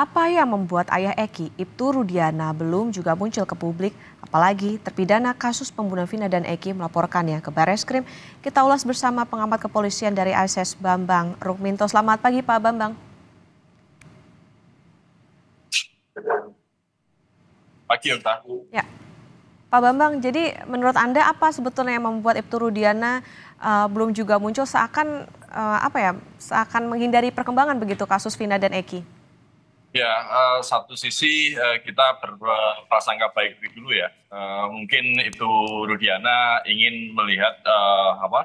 Apa yang membuat ayah Eki, Ibtu Rudiana, belum juga muncul ke publik? Apalagi terpidana kasus pembunuhan Vina dan Eki melaporkannya ke Bareskrim. Kita ulas bersama pengamat kepolisian dari ASS Bambang Rukminto. Selamat pagi Pak Bambang. Pagi, Yonta. Ya, Pak Bambang, jadi menurut Anda apa sebetulnya yang membuat Ibtu Rudiana belum juga muncul seakan menghindari perkembangan begitu kasus Vina dan Eki? Ya, satu sisi kita berprasangka baik dulu ya. Mungkin itu Rudiana ingin melihat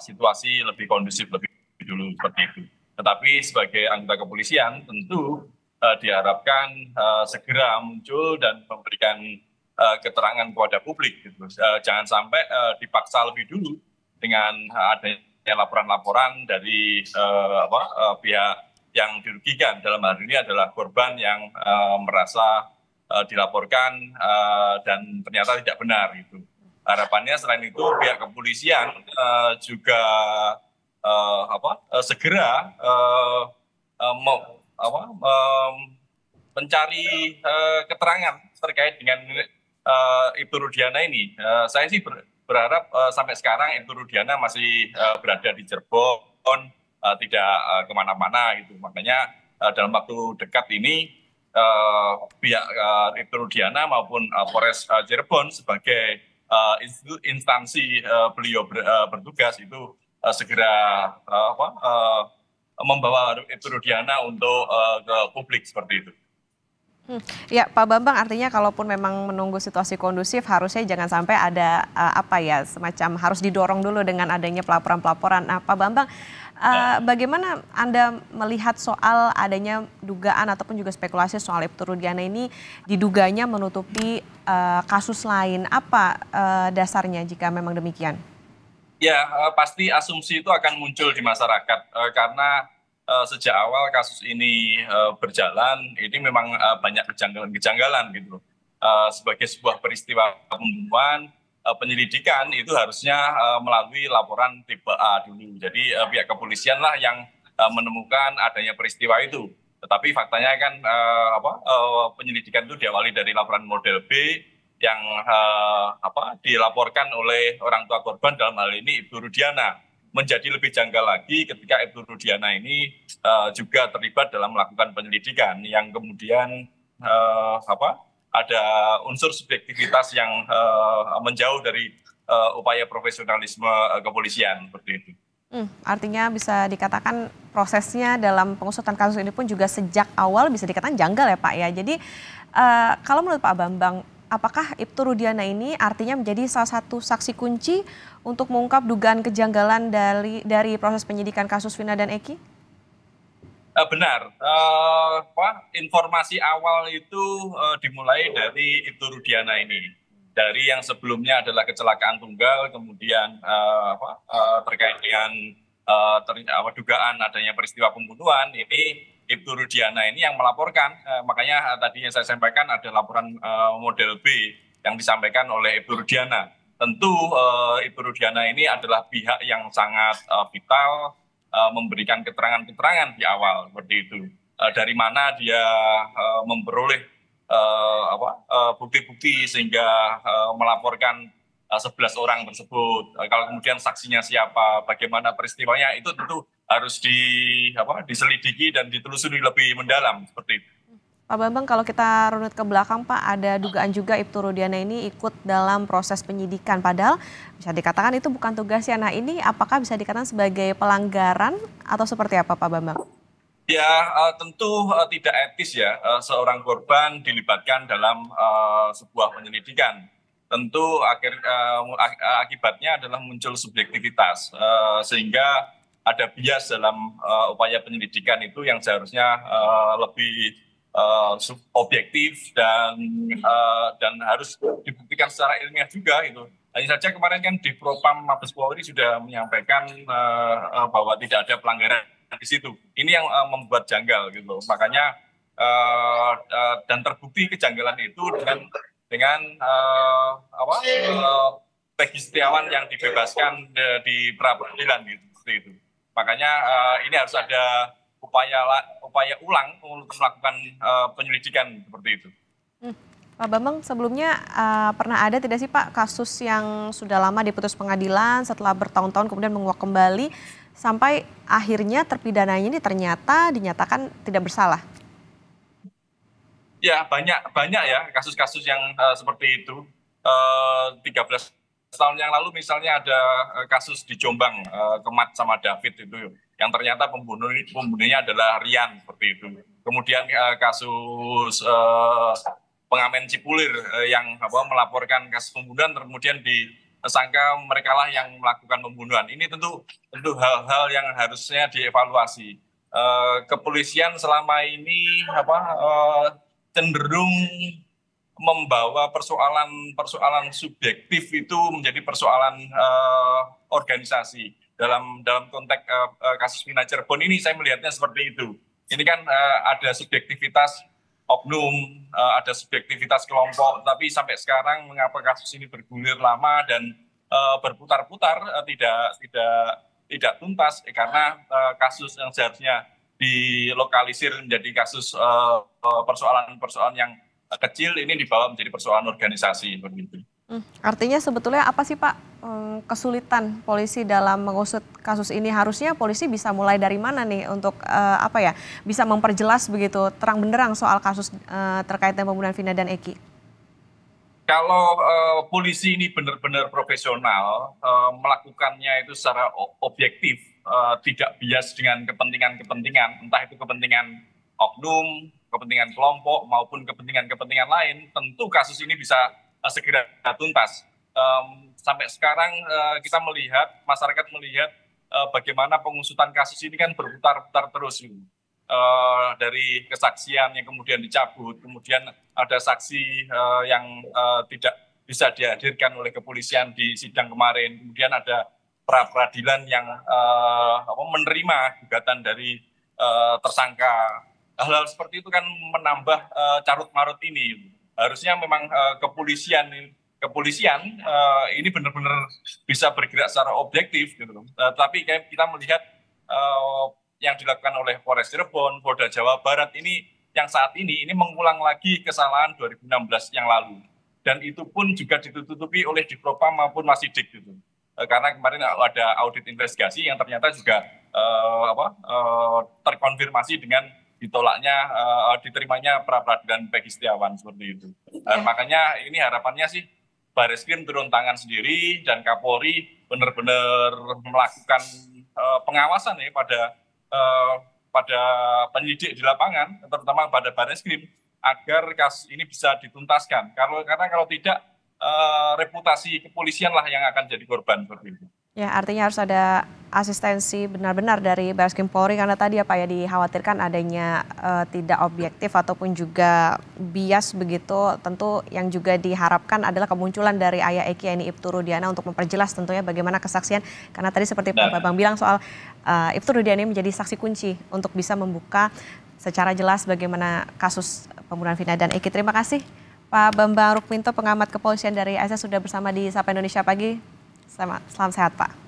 situasi lebih kondusif lebih dulu seperti itu. Tetapi sebagai anggota kepolisian tentu diharapkan segera muncul dan memberikan keterangan kepada publik. Gitu. Jangan sampai dipaksa lebih dulu dengan adanya laporan-laporan dari pihak yang dirugikan. Dalam hal ini adalah korban yang merasa dilaporkan dan ternyata tidak benar gitu. Harapannya selain itu pihak kepolisian juga segera mencari keterangan terkait dengan Ibtu Rudiana ini. Saya sih berharap sampai sekarang Ibtu Rudiana masih berada di Cirebon, tidak kemana-mana gitu. Makanya dalam waktu dekat ini pihak Ibtu Rudiana maupun Polres Cirebon sebagai instansi beliau bertugas itu segera membawa Ibtu Rudiana untuk ke publik seperti itu. Ya, Pak Bambang, artinya kalaupun memang menunggu situasi kondusif, harusnya jangan sampai ada semacam harus didorong dulu dengan adanya pelaporan-pelaporan. Nah, Pak Bambang, bagaimana Anda melihat soal adanya dugaan ataupun juga spekulasi soal Ibtu Rudiana ini diduganya menutupi kasus lain? Apa dasarnya jika memang demikian? Ya, pasti asumsi itu akan muncul di masyarakat karena sejak awal kasus ini berjalan, ini memang banyak kejanggalan-kejanggalan gitu. Sebagai sebuah peristiwa pembunuhan, penyelidikan itu harusnya melalui laporan tipe A dulu. Jadi pihak kepolisian lah yang menemukan adanya peristiwa itu. Tetapi faktanya kan penyelidikan itu diawali dari laporan model B yang dilaporkan oleh orang tua korban, dalam hal ini Ibtu Rudiana. Menjadi lebih janggal lagi ketika Ibtu Rudiana ini juga terlibat dalam melakukan penyelidikan yang kemudian ada unsur subjektivitas yang menjauh dari upaya profesionalisme kepolisian seperti itu. Artinya bisa dikatakan prosesnya dalam pengusutan kasus ini pun juga sejak awal bisa dikatakan janggal ya Pak ya. Jadi kalau menurut Pak Bambang, apakah Ibtu Rudiana ini artinya menjadi salah satu saksi kunci untuk mengungkap dugaan kejanggalan dari proses penyidikan kasus Vina dan Eki? Benar, informasi awal itu dimulai dari Ibtu Rudiana ini. Dari yang sebelumnya adalah kecelakaan tunggal, kemudian terkait dengan dugaan adanya peristiwa pembunuhan, ini Ibtu Rudiana ini yang melaporkan. Makanya tadi yang saya sampaikan ada laporan model B yang disampaikan oleh Ibtu Rudiana. Tentu Ibtu Rudiana ini adalah pihak yang sangat vital, memberikan keterangan-keterangan di awal seperti itu. Dari mana dia memperoleh bukti-bukti sehingga melaporkan 11 orang tersebut. Kalau kemudian saksinya siapa, bagaimana peristiwanya, itu tentu harus diselidiki dan ditelusuri lebih mendalam seperti itu. Pak Bambang, kalau kita runut ke belakang Pak, ada dugaan juga Ibtu Rudiana ini ikut dalam proses penyidikan. Padahal bisa dikatakan itu bukan tugasnya. Nah ini apakah bisa dikatakan sebagai pelanggaran atau seperti apa Pak Bambang? Ya, tentu tidak etis ya seorang korban dilibatkan dalam sebuah penyelidikan. Tentu akibatnya adalah muncul subjektivitas, sehingga ada bias dalam upaya penyelidikan itu yang seharusnya lebih objektif dan harus dibuktikan secara ilmiah juga itu. Hanya saja kemarin kan di Propam Mabes Polri sudah menyampaikan bahwa tidak ada pelanggaran di situ. Ini yang membuat janggal gitu. Makanya dan terbukti kejanggalan itu dengan Peggy Setiawan yang dibebaskan di pra peradilan gitu seperti itu. Makanya ini harus ada upaya ulang untuk melakukan penyelidikan seperti itu. Pak Bambang, sebelumnya pernah ada tidak sih Pak kasus yang sudah lama diputus pengadilan setelah bertahun-tahun kemudian menguak kembali sampai akhirnya terpidananya ini ternyata dinyatakan tidak bersalah? Ya, banyak ya kasus-kasus yang seperti itu. 13 tahun yang lalu misalnya ada kasus di Jombang, Kemat sama David itu yang ternyata pembunuhnya adalah Rian seperti itu. Kemudian kasus pengamen Cipulir yang melaporkan kasus pembunuhan kemudian disangka mereka lah yang melakukan pembunuhan. Ini tentu hal-hal yang harusnya dievaluasi. Kepolisian selama ini cenderung membawa persoalan subjektif itu menjadi persoalan organisasi. Dalam konteks kasus Mina Cirebon ini saya melihatnya seperti itu. Ini kan ada subjektivitas oknum, ada subjektivitas kelompok, tapi sampai sekarang mengapa kasus ini bergulir lama dan berputar-putar tidak tuntas karena kasus yang seharusnya dilokalisir menjadi kasus persoalan-persoalan yang kecil ini dibawa menjadi persoalan organisasi begitu. Artinya sebetulnya apa sih Pak kesulitan polisi dalam mengusut kasus ini? Harusnya polisi bisa mulai dari mana nih untuk bisa memperjelas begitu terang benderang soal kasus terkait dengan pembunuhan Vina dan Eki? Kalau polisi ini benar-benar profesional, melakukannya itu secara objektif, tidak bias dengan kepentingan-kepentingan, entah itu kepentingan oknum, kepentingan kelompok maupun kepentingan-kepentingan lain, tentu kasus ini bisa segera tuntas. Sampai sekarang kita melihat, masyarakat melihat bagaimana pengusutan kasus ini kan berputar-putar terus. Dari kesaksian yang kemudian dicabut, kemudian ada saksi yang tidak bisa dihadirkan oleh kepolisian di sidang kemarin, kemudian ada pra-peradilan yang menerima gugatan dari tersangka. Hal-hal seperti itu kan menambah carut-marut ini. Harusnya memang kepolisian ini benar-benar bisa bergerak secara objektif gitu. Tapi kita melihat yang dilakukan oleh Polres Cirebon, Polda Jawa Barat ini yang saat ini mengulang lagi kesalahan 2016 yang lalu. Dan itu pun juga ditutupi oleh Dispropam maupun Masidik gitu. Karena kemarin ada audit investigasi yang ternyata juga terkonfirmasi dengan diterimanya pra-peradilan Peggy Setiawan seperti itu. Makanya ini harapannya sih Barreskrim turun tangan sendiri dan Kapolri benar-benar melakukan pengawasan ya pada penyidik di lapangan, terutama pada Barreskrim, agar kasus ini bisa dituntaskan. Karena kalau tidak, reputasi kepolisian lah yang akan jadi korban seperti itu. Ya, artinya harus ada asistensi benar-benar dari Barreskrim Polri karena tadi dikhawatirkan adanya tidak objektif ataupun juga bias begitu. Tentu yang juga diharapkan adalah kemunculan dari ayah Eki yaitu Ibtu Rudiana untuk memperjelas tentunya bagaimana kesaksian. Karena tadi seperti Pak Bambang bilang soal Ibtu Rudiana menjadi saksi kunci untuk bisa membuka secara jelas bagaimana kasus pembunuhan Vina dan Eki. Terima kasih Pak Bambang Rukminto, pengamat kepolisian dari ASA sudah bersama di Sapa Indonesia Pagi. Selamat sehat Pak.